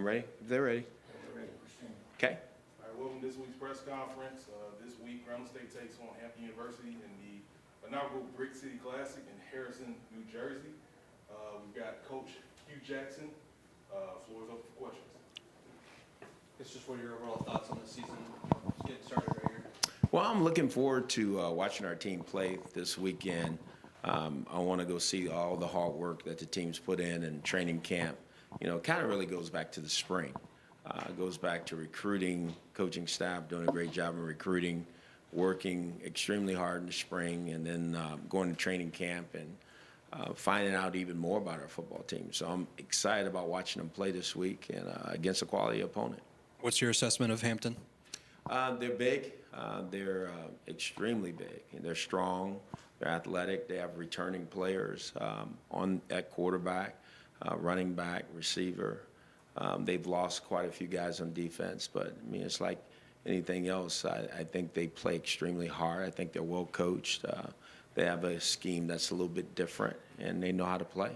I'm ready. If they're ready. Okay. All right, welcome to this week's press conference. This week, Grambling State takes on Hampton University in the inaugural Brick City Classic in Harrison, New Jersey. We've got Coach Hugh Jackson. Floor is open for questions. It's just what are your overall thoughts on the season? Just getting started right here. Well, I'm looking forward to watching our team play this weekend. I want to go see all the hard work that the team's put in training camp. You know, it kind of really goes back to the spring. It goes back to recruiting, coaching staff doing a great job in recruiting, working extremely hard in the spring, and then going to training camp and finding out even more about our football team. So I'm excited about watching them play this week and against a quality opponent. What's your assessment of Hampton? They're big. They're extremely big. And they're strong. They're athletic. They have returning players at quarterback, running back, receiver. They've lost quite a few guys on defense, but I mean, it's like anything else. I think they play extremely hard. I think they're well coached. They have a scheme that's a little bit different, and they know how to play.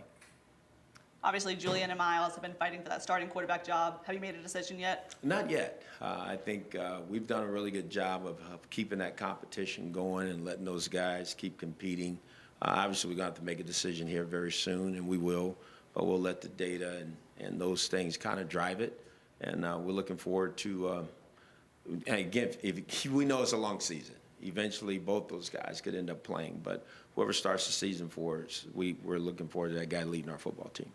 Obviously, Julian and Miles have been fighting for that starting quarterback job. Have you made a decision yet? Not yet. I think we've done a really good job of keeping that competition going and letting those guys keep competing. Obviously, we're going to have to make a decision here very soon, and we will. But we'll let the data and those things kind of drive it. And we're looking forward to, again, we know it's a long season. Eventually, both those guys could end up playing. But whoever starts the season for us, we're looking forward to that guy leading our football team.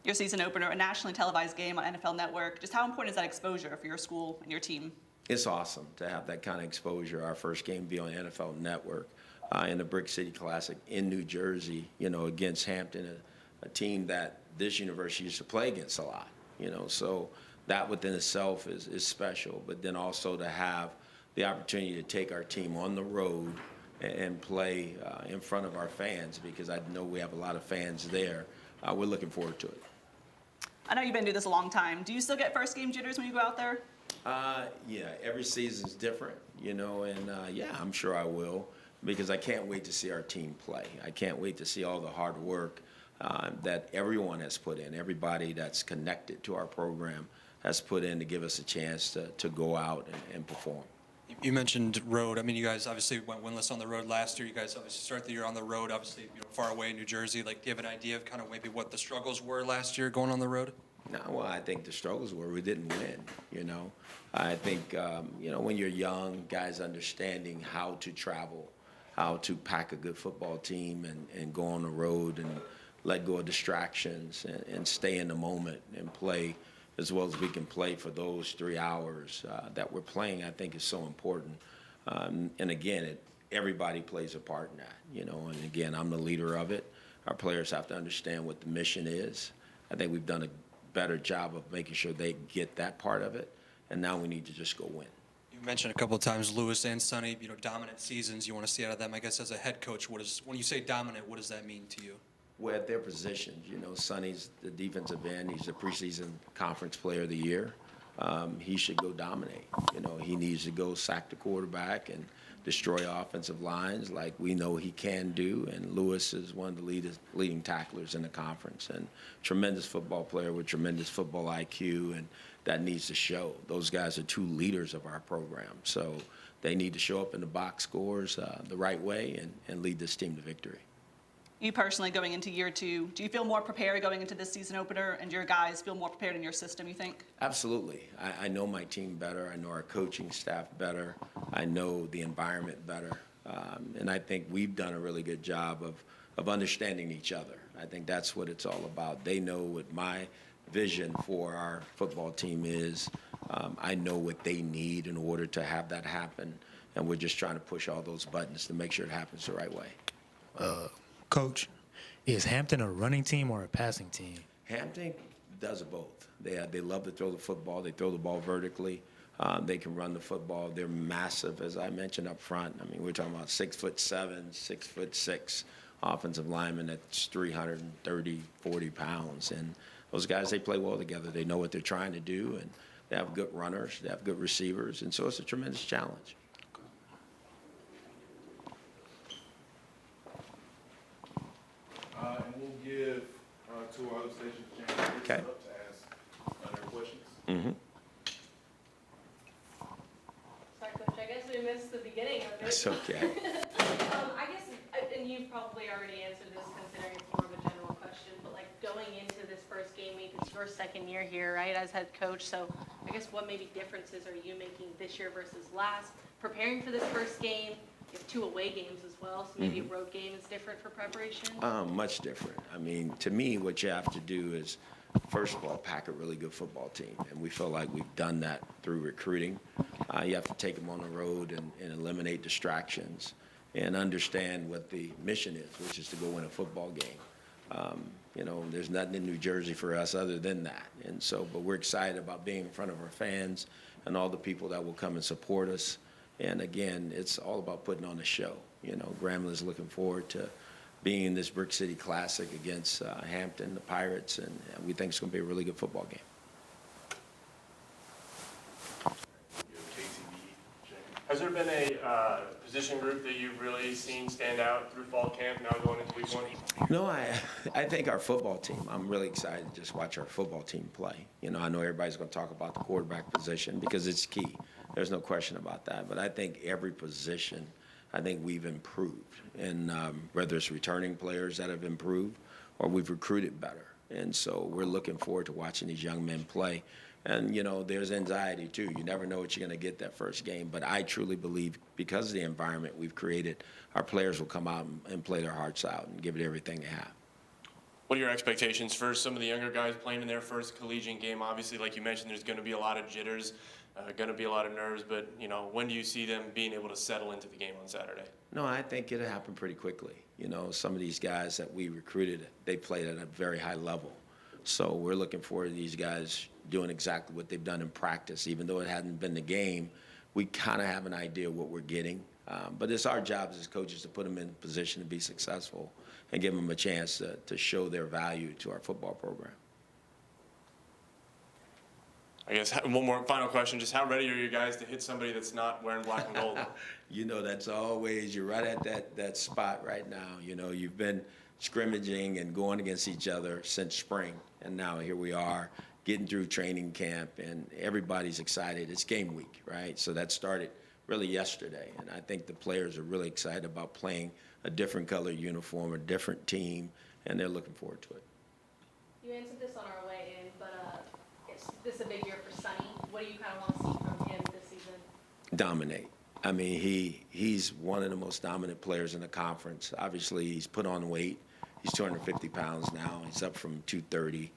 Your season opener, a nationally televised game on NFL Network. Just how important is that exposure for your school and your team? It's awesome to have that kind of exposure. Our first game be on NFL Network in the Brick City Classic in New Jersey, you know, against Hampton, a team that this university used to play against a lot, you know. So that within itself is special. But then also to have the opportunity to take our team on the road and play in front of our fans, because I know we have a lot of fans there. We're looking forward to it. I know you've been doing this a long time. Do you still get first game jitters when you go out there? Yeah, every season's different, you know, and yeah, I'm sure I will, because I can't wait to see our team play. I can't wait to see all the hard work that everyone has put in. Everybody that's connected to our program has put in to give us a chance to go out and perform. You mentioned road. I mean, you guys obviously went winless on the road last year. You guys obviously start the year on the road, obviously, you know, far away in New Jersey. Like, do you have an idea of kind of maybe what the struggles were last year going on the road? No, well, I think the struggles were we didn't win, you know. I think, you know, when you're young, guys understanding how to travel, how to pack a good football team and go on the road and let go of distractions and stay in the moment and play as well as we can play for those 3 hours that we're playing, I think is so important. And again, everybody plays a part in that, you know, and again, I'm the leader of it. Our players have to understand what the mission is. I think we've done a better job of making sure they get that part of it, and now we need to just go win. You mentioned a couple of times Lewis and Sonny, you know, dominant seasons you want to see out of them. I guess as a head coach, when you say dominant, what does that mean to you? Well, at their positions, you know, Sonny's the defensive end. He's the preseason conference player of the year. He should go dominate. You know, he needs to go sack the quarterback and destroy offensive lines like we know he can do. And Lewis is one of the leading tacklers in the conference and tremendous football player with tremendous football IQ, and that needs to show. Those guys are two leaders of our program. So they need to show up in the box scores the right way and lead this team to victory. You personally, going into year two, do you feel more prepared going into this season opener, and your guys feel more prepared in your system, you think? Absolutely. I know my team better. I know our coaching staff better. I know the environment better. And I think we've done a really good job of understanding each other. I think that's what it's all about. They know what my vision for our football team is. I know what they need in order to have that happen. And we're just trying to push all those buttons to make sure it happens the right way. Coach, is Hampton a running team or a passing team? Hampton does both. They love to throw the football. They throw the ball vertically. They can run the football. They're massive, as I mentioned up front. I mean, we're talking about 6'7", 6'6" offensive linemen that's 330, 40 pounds. And those guys, they play well together. They know what they're trying to do, and they have good runners. They have good receivers, and so it's a tremendous challenge. And we'll give to our other stations James Okay. up to ask their questions. Sorry, Coach, I guess we missed the beginning of it. That's okay. I guess, and you've probably already answered this considering it's more of a general question, but like going into this first game week, it's your second year here, right, as head coach. So I guess what maybe differences are you making this year versus last? Preparing for this first game, you have 2 away games as well, so maybe a road game is different for preparation? Much different. I mean, to me, what you have to do is, first of all, pack a really good football team, and we feel like we've done that through recruiting. You have to take them on the road and eliminate distractions and understand what the mission is, which is to go win a football game. You know, there's nothing in New Jersey for us other than that. And so, but we're excited about being in front of our fans and all the people that will come and support us. And again, it's all about putting on a show. You know, Grambling is looking forward to being in this Brick City Classic against Hampton, the Pirates, and we think it's going to be a really good football game. Has there been a position group that you've really seen stand out through fall camp now going into week 1? No, I think our football team, I'm really excited to just watch our football team play. You know, I know everybody's going to talk about the quarterback position because it's key. There's no question about that. But I think every position, I think we've improved. And whether it's returning players that have improved or we've recruited better. And so we're looking forward to watching these young men play. And, you know, there's anxiety, too. You never know what you're going to get that first game. But I truly believe because of the environment we've created, our players will come out and play their hearts out and give it everything they have. What are your expectations for some of the younger guys playing in their first collegiate game? Obviously, like you mentioned, there's going to be a lot of jitters, going to be a lot of nerves. But, you know, when do you see them being able to settle into the game on Saturday? No, I think it'll happen pretty quickly. You know, some of these guys that we recruited, they played at a very high level. So we're looking forward to these guys doing exactly what they've done in practice. Even though it hadn't been the game, we kind of have an idea what we're getting. But it's our job as coaches to put them in a position to be successful and give them a chance to show their value to our football program. I guess one more final question, just how ready are you guys to hit somebody that's not wearing black and gold? You know, that's always, you're right at that spot right now. You know, you've been scrimmaging and going against each other since spring, and now here we are getting through training camp, and everybody's excited. It's game week, right? So that started really yesterday, and I think the players are really excited about playing a different color uniform, a different team, and they're looking forward to it. You answered this on our way in, but this is a big year for Sonny. What do you kind of want to see from him this season? Dominate. I mean, he's one of the most dominant players in the conference. Obviously, he's put on weight. He's 250 pounds now. He's up from 230.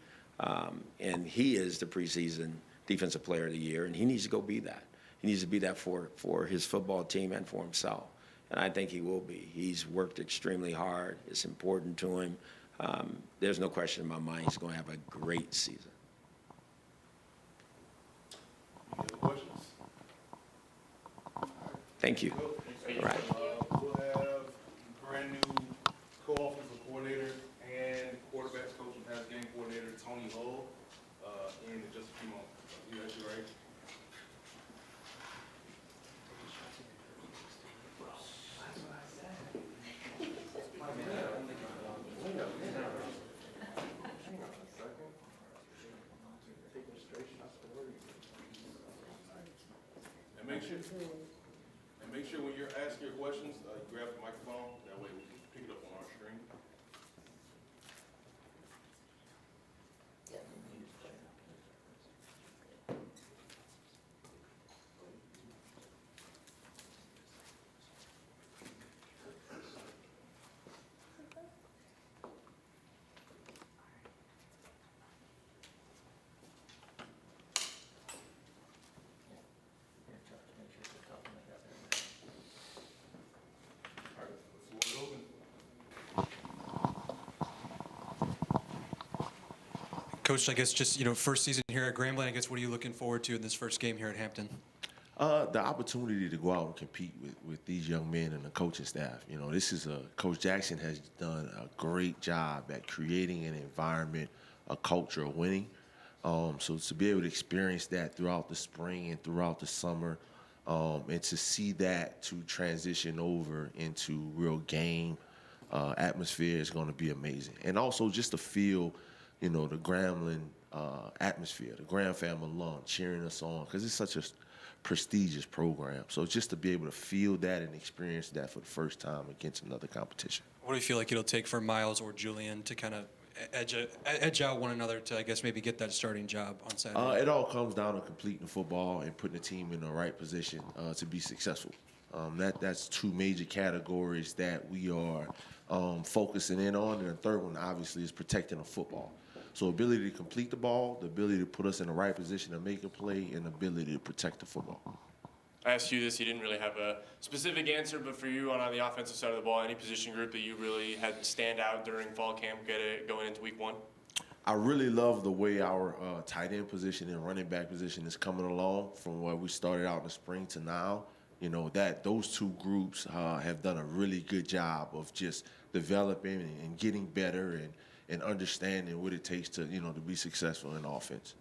And he is the preseason Defensive Player of the Year, and he needs to go be that. He needs to be that for his football team and for himself. And I think he will be. He's worked extremely hard. It's important to him. There's no question in my mind he's going to have a great season. Any other questions? Thank you. All right. We'll have brand new co-offensive coordinator and quarterbacks coach and pass game coordinator Tony Hull in just a few moments. You guys right? And make sure when you're asking your questions, you grab the microphone. That way we can pick it up on our screen. All right, the floor is open. Coach, I guess just, first season here at Grambling, I guess what are you looking forward to in this first game here at Hampton? The opportunity to go out and compete with these young men and the coaching staff. You know, Coach Jackson has done a great job at creating an environment, a culture of winning. So to be able to experience that throughout the spring and throughout the summer, and to see that to transition over into real game atmosphere is going to be amazing. And also just to feel, the Grambling atmosphere, the Grand Fam alum cheering us on, because it's such a prestigious program. So just to be able to feel that and experience that for the first time against another competition. What do you feel like it'll take for Miles or Julian to kind of edge out one another to, I guess, maybe get that starting job on Saturday? It all comes down to completing the football and putting the team in the right position to be successful. That's two major categories that we are focusing in on. And the third one, obviously, is protecting the football. So ability to complete the ball, the ability to put us in the right position to make a play, and the ability to protect the football. I asked you this, you didn't really have a specific answer, but for you on the offensive side of the ball, any position group that you really had stand out during fall camp going into week one? I really love the way our tight end position and running back position is coming along from where we started out in the spring to now. You know, that those two groups have done a really good job of just developing and getting better and understanding what it takes to, you know, to be successful in offense.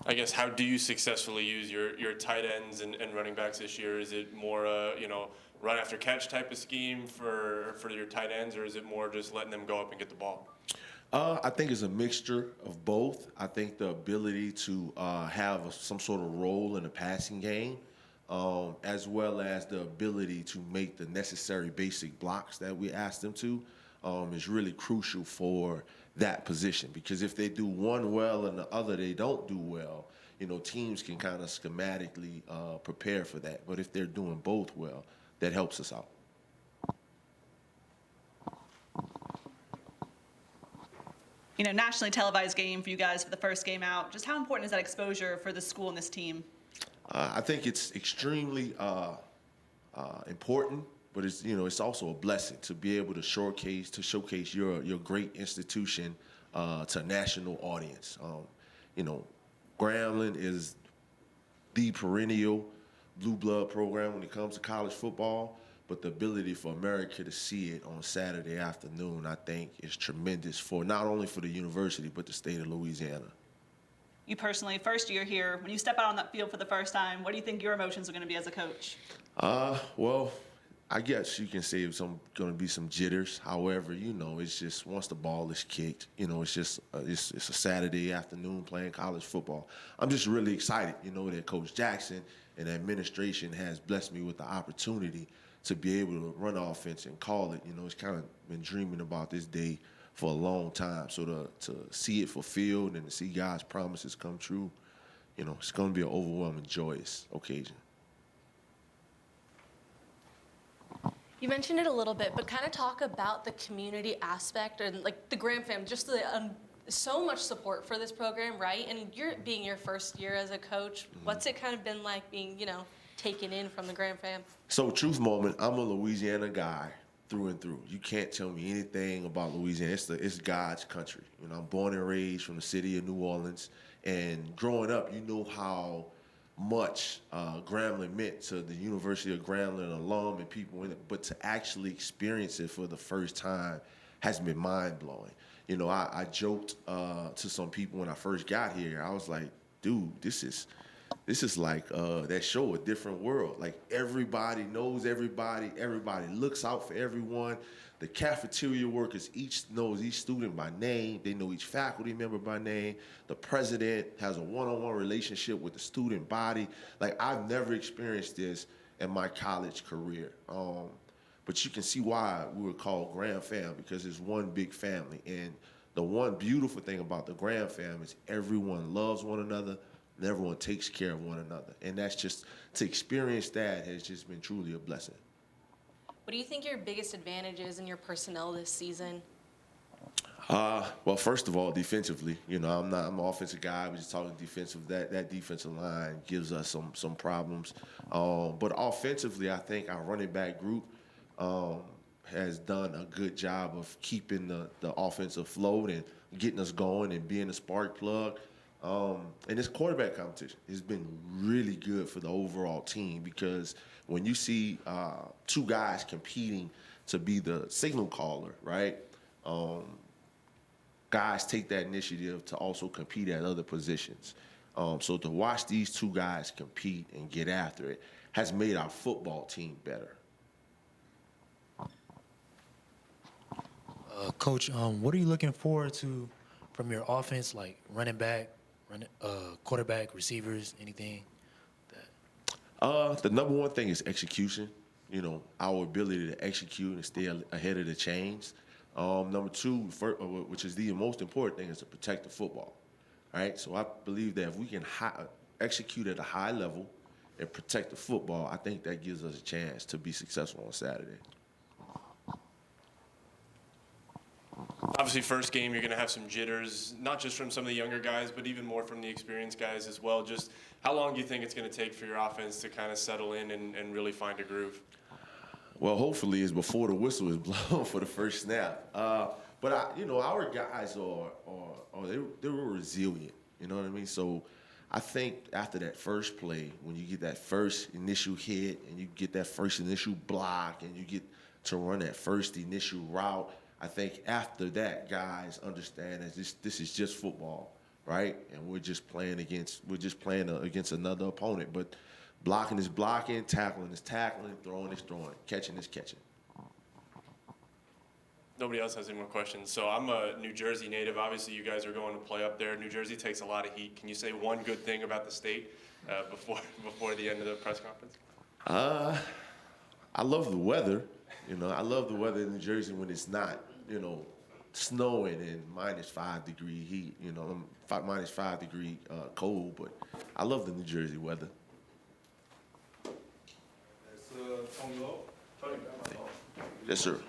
I guess, how do you successfully use your tight ends and running backs this year? Is it more run after catch type of scheme for your tight ends, or is it more just letting them go up and get the ball? I think it's a mixture of both. I think the ability to have some sort of role in the passing game, as well as the ability to make the necessary basic blocks that we ask them to, is really crucial for that position. Because if they do one well and the other they don't do well, you know, teams can kind of schematically prepare for that. But if they're doing both well, that helps us out. You know, nationally televised game for you guys for the first game out. Just how important is that exposure for the school and this team? I think it's extremely important, but it's also a blessing to be able to showcase your great institution to a national audience. Grambling is the perennial blue blood program when it comes to college football, but the ability for America to see it on Saturday afternoon, I think, is tremendous for not only for the university but the state of Louisiana. You personally, first year here, when you step out on that field for the first time, what do you think your emotions are going to be as a coach? Well, I guess you can say it's going to be some jitters. However, it's just once the ball is kicked, it's just it's a Saturday afternoon playing college football. I'm just really excited, that Coach Jackson and the administration has blessed me with the opportunity to be able to run offense and call it. It's kind of been dreaming about this day for a long time. So to see it fulfilled and to see God's promises come true, it's going to be an overwhelming, joyous occasion. You mentioned it a little bit, but kind of talk about the community aspect and like the Graham fam, just the so much support for this program, right? And you're being your first year as a coach. What's it kind of been like being, taken in from the Graham fam? So, truth moment, I'm a Louisiana guy through and through. You can't tell me anything about Louisiana. It's God's country. I'm born and raised from the city of New Orleans, and growing up, you know how much Grambling meant to the University of Grambling alum and people in it, but to actually experience it for the first time has been mind-blowing. I joked to some people when I first got here. I was like, dude, this is like that show, A Different World. Like, everybody knows everybody. Everybody looks out for everyone. The cafeteria workers each knows each student by name. They know each faculty member by name. The president has a one-on-one relationship with the student body. Like, I've never experienced this in my college career. But you can see why we were called Graham Fam, because it's one big family. And the one beautiful thing about the Graham Fam is everyone loves one another and everyone takes care of one another. And that's just, to experience that has just been truly a blessing. What do you think your biggest advantage is in your personnel this season? Well, first of all, defensively, I'm an offensive guy. We're just talking defensive. That defensive line gives us some problems. But offensively, I think our running back group has done a good job of keeping the offense afloat and getting us going and being a spark plug. And this quarterback competition has been really good for the overall team, because when you see two guys competing to be the signal caller, right? Guys take that initiative to also compete at other positions. So to watch these two guys compete and get after it has made our football team better. Coach, what are you looking forward to from your offense, like running back, quarterback, receivers, anything? The number one thing is execution. You know, our ability to execute and stay ahead of the chains. Number two, which is the most important thing, is to protect the football. All right, so I believe that if we can execute at a high level and protect the football, I think that gives us a chance to be successful on Saturday. Obviously, first game, you're going to have some jitters, not just from some of the younger guys, but even more from the experienced guys as well. Just how long do you think it's going to take for your offense to kind of settle in and really find a groove? Well, hopefully it's before the whistle is blown for the first snap. But our guys they're resilient. You know what I mean? So I think after that first play, when you get that first initial hit and you get that first initial block and you get to run that first initial route, I think after that, guys understand that this is just football, right? And we're just playing against another opponent. But blocking is blocking, tackling is tackling, throwing is throwing, catching is catching. Nobody else has any more questions. So I'm a New Jersey native. Obviously, you guys are going to play up there. New Jersey takes a lot of heat. Can you say one good thing about the state before the end of the press conference? I love the weather. I love the weather in New Jersey when it's not, snowing and -5-degree heat. -5-degree cold. But I love the New Jersey weather. That's Tony Lowe. Yes, sir.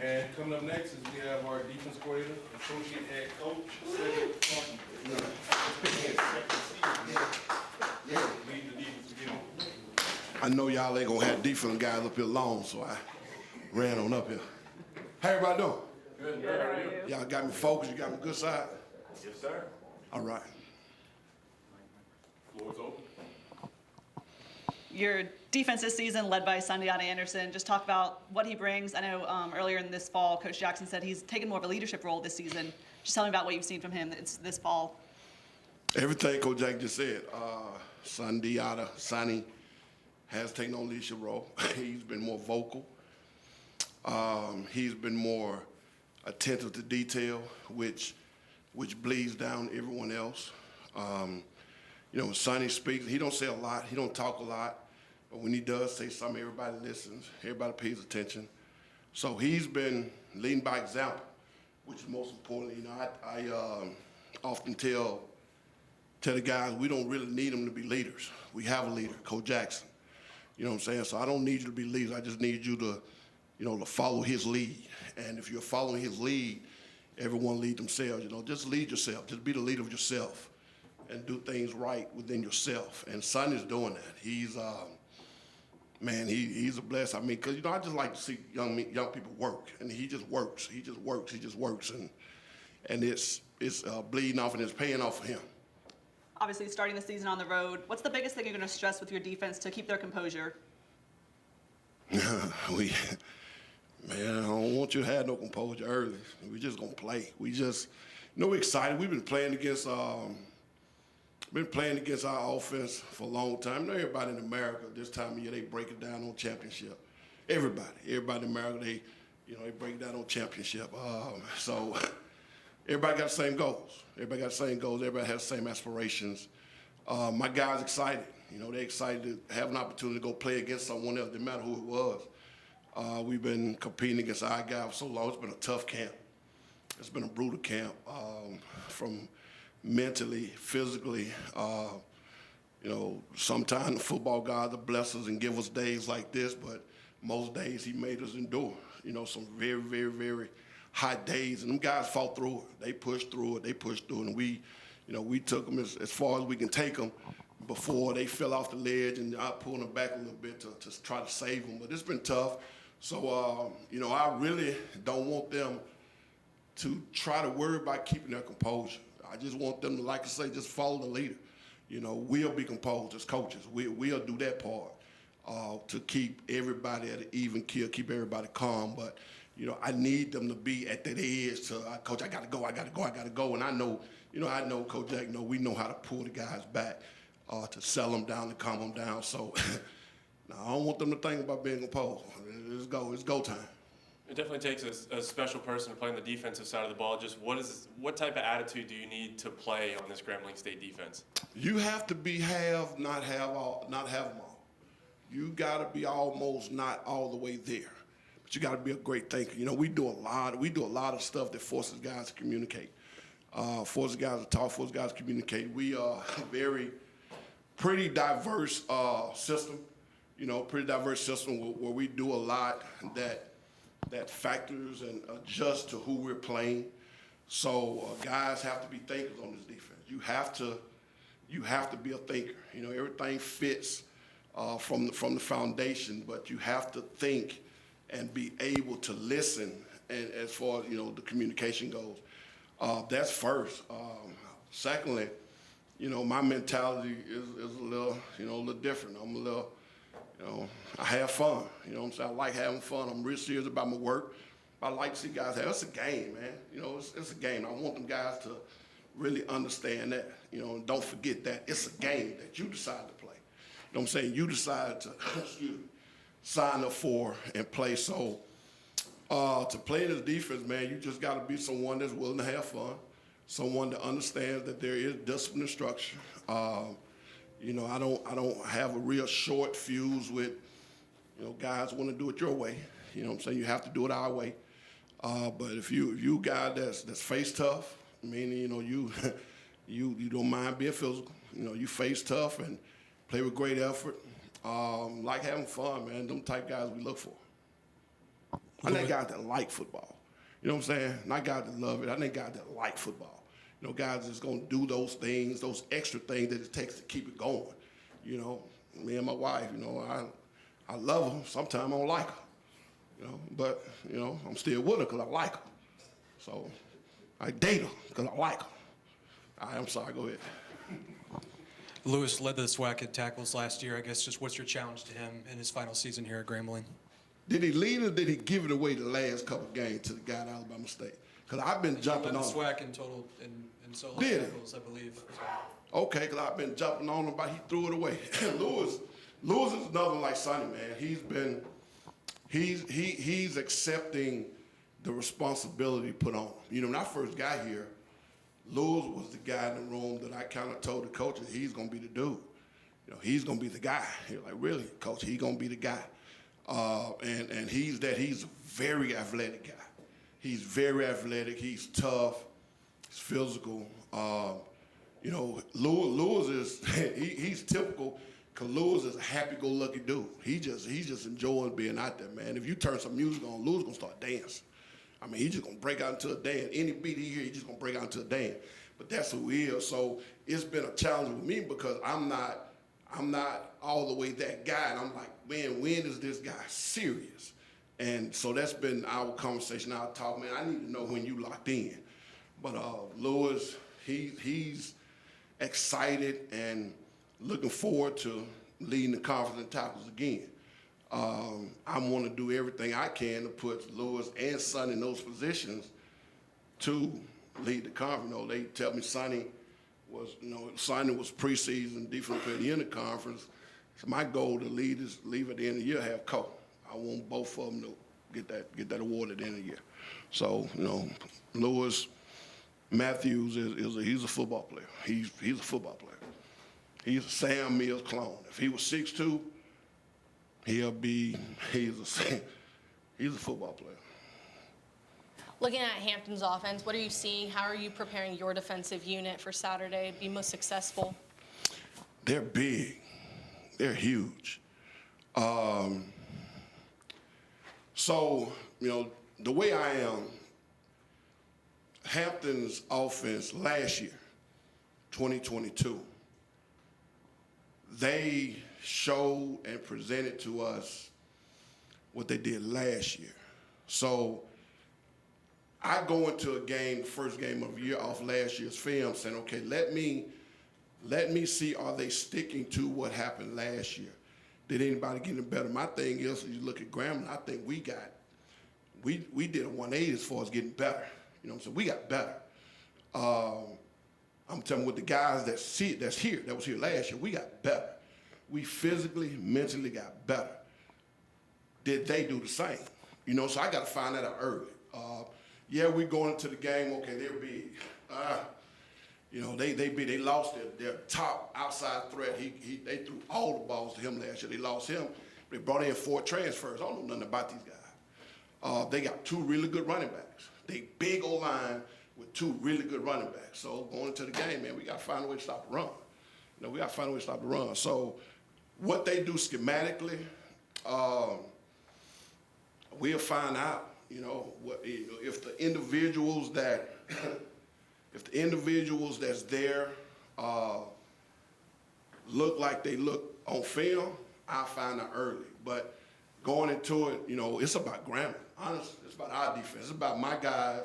And coming up next is we have our defense coordinator, associate head coach, second lead the defense again. I know y'all ain't gonna have defense guys up here long, so I ran on up here. How everybody doing? Good. How are you? Y'all got me focused, you got me good side? Yes, sir. All right. Floor is open. Your defense this season, led by Sundiata Anderson, just talk about what he brings. I know earlier in this fall, Coach Jackson said he's taken more of a leadership role this season. Just tell me about what you've seen from him this fall. Everything Coach Jack just said. Sonny has taken on leadership role. He's been more vocal. He's been more attentive to detail, which bleeds down everyone else. When Sonny speaks, he don't say a lot. He don't talk a lot. But when he does say something, everybody listens. Everybody pays attention. So he's been leading by example, which is most important. I often tell the guys we don't really need them to be leaders. We have a leader, Coach Jackson. You know what I'm saying? So I don't need you to be leaders. I just need you to, to follow his lead. And if you're following his lead, everyone lead themselves. Just lead yourself. Just be the leader of yourself and do things right within yourself. And Sonny's doing that. He's he's a bless. I mean, because I just like to see young people work, and he just works. He just works, and it's bleeding off and it's paying off for him. Obviously, starting the season on the road, what's the biggest thing you're going to stress with your defense to keep their composure? I don't want you to have no composure early. We just gonna play. We just, we're excited. We've been playing against our offense for a long time. Everybody in America this time of year, they break it down on championship. Everybody in America, they break it down on championship. So everybody got the same goals. Everybody has the same aspirations. My guys excited. They're excited to have an opportunity to go play against someone else, no matter who it was. We've been competing against our guys for so long. It's been a tough camp. It's been a brutal camp, from mentally, physically. Sometimes the football gods bless us and give us days like this, but most days he made us endure. Some very, very, very hot days, and them guys fought through it. They pushed through it, and we took them as far as we can take them before they fell off the ledge, and I pulled them back a little bit to try to save them. But it's been tough. So, I really don't want them to try to worry about keeping their composure. I just want them to, like I say, just follow the leader. We'll be composed as coaches. We'll do that part to keep everybody at an even keel, keep everybody calm. But, I need them to be at that edge to, Coach, I got to go. And I know Coach Jack, we know how to pull the guys back to settle them down and calm them down. So I don't want them to think about being composed. It's go time. It definitely takes a special person to play on the defensive side of the ball. Just what type of attitude do you need to play on this Grambling State defense? You have to be have, not have all, not have them all. You got to be almost not all the way there, but you got to be a great thinker. You know, we do a lot of stuff that forces guys to communicate, forces guys to talk, forces guys to communicate. We are a pretty diverse system. You know, pretty diverse system where we do a lot that factors and adjusts to who we're playing. So guys have to be thinkers on this defense. You have to be a thinker. You know, everything fits from the foundation, but you have to think and be able to listen. And as far as, you know, the communication goes, that's first. Secondly, you know, my mentality is a little different. I'm a little, you know, I have fun. You know what I'm saying? I like having fun. I'm real serious about my work. I like to see guys have. It's a game, man. You know, it's a game. I want them guys to really understand that. You know, and don't forget that it's a game that you decide to play. You know what I'm saying? You decide to sign up for and play. So to play this defense, man, you just got to be someone that's willing to have fun, someone that understands that there is discipline and structure. You know, I don't have a real short fuse with, you know, guys want to do it your way. You know what I'm saying? You have to do it our way. But if you guy that's face tough, meaning, you know, you don't mind being physical. You know, you face tough and play with great effort. Like having fun, man. Them type guys we look for. I need guys that like football. You know what I'm saying? Not guys that love it. I need guys that like football. You know, guys that's going to do those things, those extra things that it takes to keep it going. You know, me and my wife, you know, I love her. Sometimes I don't like her. You know, but, you know, I'm still with her because I like her. So I date her because I like her. I'm sorry, go ahead. Lewis led the SWAC in tackles last year. I guess just what's your challenge to him in his final season here at Grambling? Did he lead or did he give it away the last couple games to the guy at Alabama State? Because I've been jumping He on led the SWAC in total in solo Did he? tackles, I believe. So. Okay, because I've been jumping on him, but he threw it away. Lewis is another one like Sonny, man. He's accepting the responsibility put on him. You know, when I first got here, Lewis was the guy in the room that I kind of told the coaches he's going to be the dude. You know, he's going to be the guy. He was like, really, coach, he's going to be the guy. And he's a very athletic guy. He's very athletic. He's tough. He's physical. You know, Lewis is he's typical because Lewis is a happy-go-lucky dude. He just enjoys being out there, man. If you turn some music on, Lewis gonna start dancing. I mean, he's just gonna break out into a dance. Any beat he hear, he's just gonna break out into a dance. But that's who he is. So it's been a challenge with me because I'm not all the way that guy. And I'm like, man, when is this guy serious? And so that's been our conversation, our talk, man. I need to know when you locked in. But Lewis, he's excited and looking forward to leading the conference in tackles again. I want to do everything I can to put Lewis and Sonny in those positions to lead the conference. You know, they tell me Sonny was preseason defensive player of the year in the conference. So my goal to leave at the end of the year, have Cole. I want both of them to get that award at the end of the year. So, you know, Lewis Matthews he's a football player. He's a football player. He's a Sam Mills clone. If he was 6'2", he's a football player. Looking at Hampton's offense, what are you seeing? How are you preparing your defensive unit for Saturday to be most successful? They're big. They're huge. So, you know, the way I am, Hampton's offense last year, 2022, they showed and presented to us what they did last year. So I go into a game, the first game of the year off last year's film, saying, okay, let me see, are they sticking to what happened last year? Did anybody get any better? My thing is, you look at Grambling, I think we did a 180 as far as getting better. You know what I'm saying? We got better. I'm telling you, with the guys that was here last year, we got better. We physically, mentally got better. Did they do the same? You know, so I got to find that out early. Yeah, we're going into the game. Okay, they're big. You know, they lost their top outside threat. They threw all the balls to him last year. They lost him. They brought in 4 transfers. I don't know nothing about these guys. They got 2 really good running backs. They big O-line with 2 really good running backs. So going into the game, man, we got to find a way to stop the run. You know, we got to find a way to stop the run. So what they do schematically, we'll find out. You know, if the individuals that's there look like they look on film, I'll find out early. But going into it, you know, it's about Grambling. Honestly, it's about our defense. It's about my guys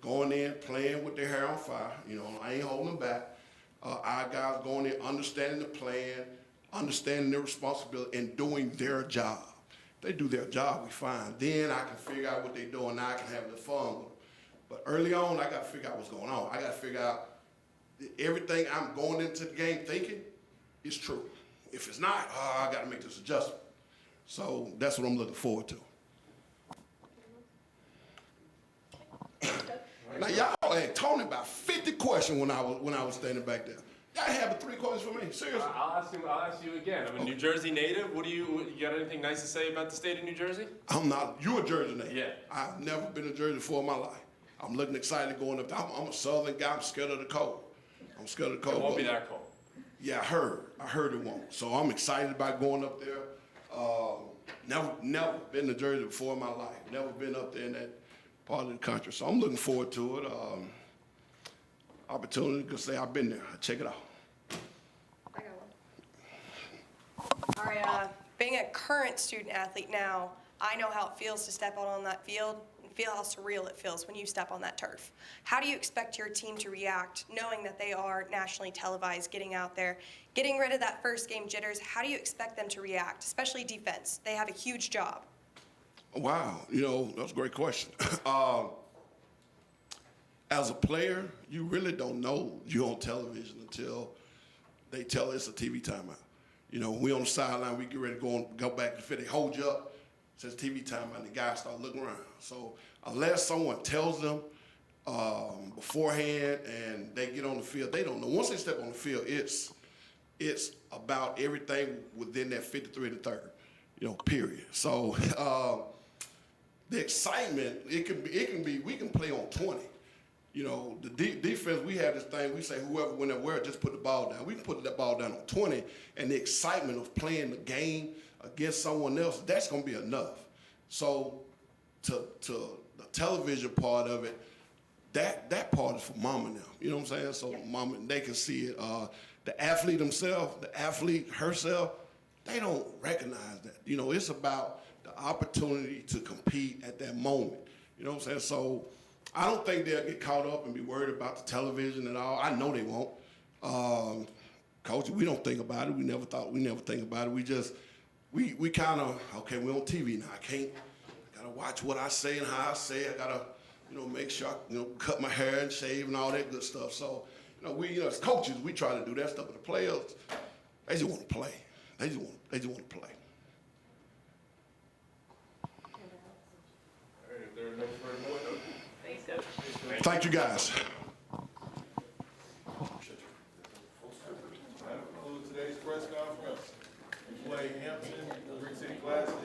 going in, playing with their hair on fire. You know, I ain't holding them back. Our guys going in, understanding the plan, understanding their responsibility, and doing their job. If they do their job, we fine. Then I can figure out what they're doing. Now I can have a little fun with them. But early on, I got to figure out what's going on. I got to figure out everything I'm going into the game thinking is true. If it's not, I got to make this adjustment. So that's what I'm looking forward to. Now y'all had Tony about 50 questions when I was standing back there. Y'all have 3 questions for me? Seriously? I'll ask you again. I'm a New Jersey native. You got anything nice to say about the state of New Jersey? I'm not. You a Jersey native? Yeah. I've never been to Jersey before in my life. I'm looking excited going up there. I'm a Southern guy. I'm scared of the cold. I'm scared of the cold. It won't be that cold. Yeah, I heard it won't. So I'm excited about going up there. Never been to Jersey before in my life. Never been up there in that part of the country. So I'm looking forward to it. Opportunity to say I've been there. Check it out. I got one. All right, being a current student athlete now, I know how it feels to step out on that field and feel how surreal it feels when you step on that turf. How do you expect your team to react knowing that they are nationally televised, getting out there, getting rid of that first game jitters? How do you expect them to react, especially defense? They have a huge job. Wow, you know, that's a great question. As a player, you really don't know you're on television until they tell us a TV timeout. You know, when we on the sideline, we get ready to go back to fit. They hold you up, says TV timeout, and the guys start looking around. So unless someone tells them beforehand and they get on the field, they don't know. Once they step on the field, it's about everything within that 53 and the third, you know, period. So the excitement, it can be, we can play on 20. You know, the defense, we have this thing, we say whoever, whenever, just put the ball down. We can put that ball down on 20, and the excitement of playing the game against someone else, that's going to be enough. So to the television part of it, that part is for mama now. You know what I'm saying? So mama, they can see it. The athlete himself, the athlete herself, they don't recognize that. You know, it's about the opportunity to compete at that moment. You know what I'm saying? So I don't think they'll get caught up and be worried about the television and all. I know they won't. Coach, we don't think about it. We never think about it. We kind of, okay, we're on TV now. I gotta watch what I say and how I say it. I gotta, you know, make sure I, cut my hair and shave and all that good stuff. So, we, as coaches, we try to do that stuff. But the players, they just want to play. They just want to play. All right, if there are no further questions. Thanks, Coach. Thank you, guys. That concludes today's press conference. We play Hampton, Brick City Classic,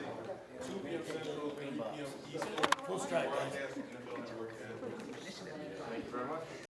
2 p.m. Central, 3 p.m. Eastern. Full strike. Broadcast from NFL Network. Thank you very much.